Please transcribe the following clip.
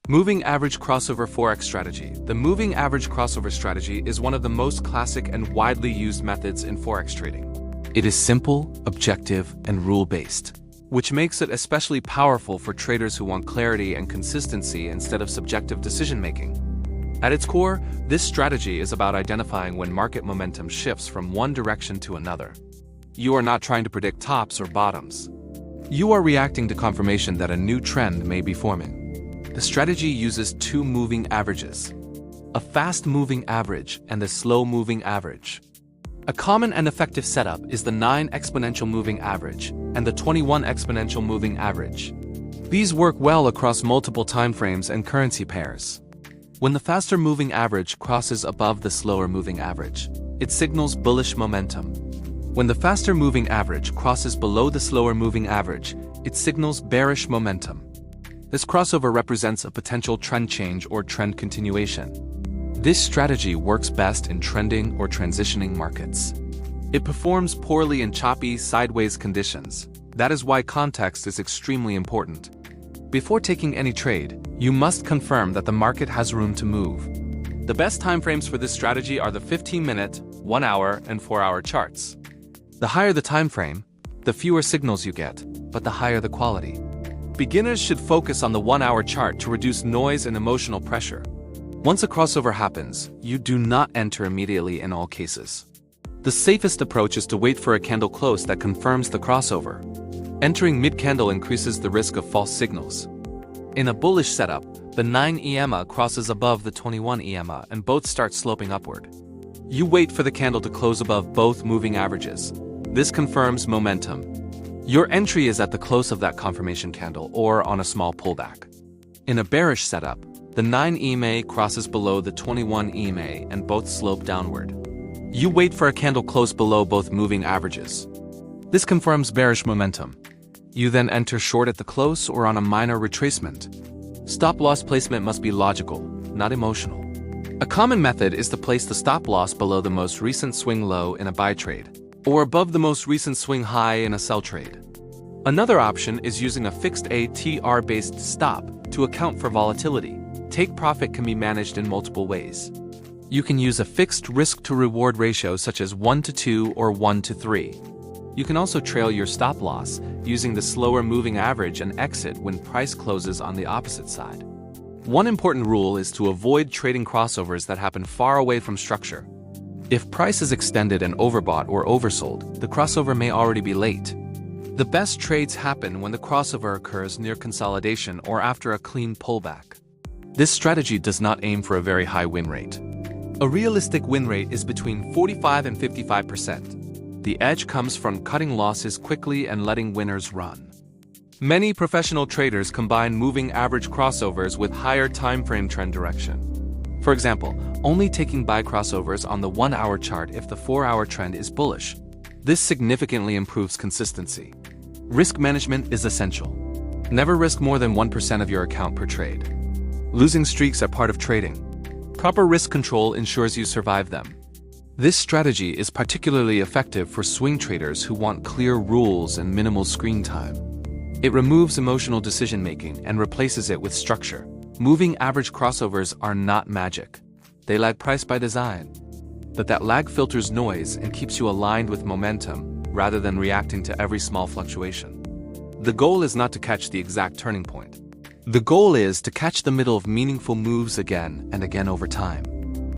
Moving average crossover Forex strategy. The moving average crossover strategy is one of the most classic and widely used methods in Forex trading. It is simple, objective, and rule-based, which makes it especially powerful for traders who want clarity and consistency instead of subjective decision-making. At its core, this strategy is about identifying when market momentum shifts from one direction to another. You are not trying to predict tops or bottoms. You are reacting to confirmation that a new trend may be forming. The strategy uses two moving averages, a fast-moving average and a slow-moving average. A common and effective setup is the 9 exponential moving average and the 21 exponential moving average. These work well across multiple timeframes and currency pairs. When the faster moving average crosses above the slower moving average, it signals bullish momentum. When the faster moving average crosses below the slower moving average, it signals bearish momentum. This crossover represents a potential trend change or trend continuation. This strategy works best in trending or transitioning markets. It performs poorly in choppy, sideways conditions. That is why context is extremely important. Before taking any trade, you must confirm that the market has room to move. The best timeframes for this strategy are the 15-minute, 1-hour, and 4-hour charts. The higher the time frame, the fewer signals you get, but the higher the quality. Beginners should focus on the 1-hour chart to reduce noise and emotional pressure. Once a crossover happens, you do not enter immediately in all cases. The safest approach is to wait for a candle close that confirms the crossover. Entering mid-candle increases the risk of false signals. In a bullish setup, the 9 EMA crosses above the 21 EMA and both start sloping upward. You wait for the candle to close above both moving averages. This confirms momentum. Your entry is at the close of that confirmation candle or on a small pullback. In a bearish setup, the 9 EMA crosses below the 21 EMA and both slope downward. You wait for a candle close below both moving averages. This confirms bearish momentum. You then enter short at the close or on a minor retracement. Stop-loss placement must be logical, not emotional. A common method is to place the stop-loss below the most recent swing low in a buy trade, or above the most recent swing high in a sell trade. Another option is using a fixed ATR-based stop to account for volatility. Take profit can be managed in multiple ways. You can use a fixed risk-to-reward ratio such as 1:2 or 1:3. You can also trail your stop-loss using the slower moving average and exit when price closes on the opposite side. One important rule is to avoid trading crossovers that happen far away from structure. If price is extended and overbought or oversold, the crossover may already be late. The best trades happen when the crossover occurs near consolidation or after a clean pullback. This strategy does not aim for a very high win rate. A realistic win rate is between 45 and 55%. The edge comes from cutting losses quickly and letting winners run. Many professional traders combine moving average crossovers with higher timeframe trend direction. For example, only taking buy crossovers on the 1-hour chart if the 4-hour trend is bullish. This significantly improves consistency. Risk management is essential. Never risk more than 1% of your account per trade. Losing streaks are part of trading. Proper risk control ensures you survive them. This strategy is particularly effective for swing traders who want clear rules and minimal screen time. It removes emotional decision-making and replaces it with structure. Moving average crossovers are not magic. They lag price by design. But that lag filters noise and keeps you aligned with momentum rather than reacting to every small fluctuation. The goal is not to catch the exact turning point. The goal is to catch the middle of meaningful moves again and again over time.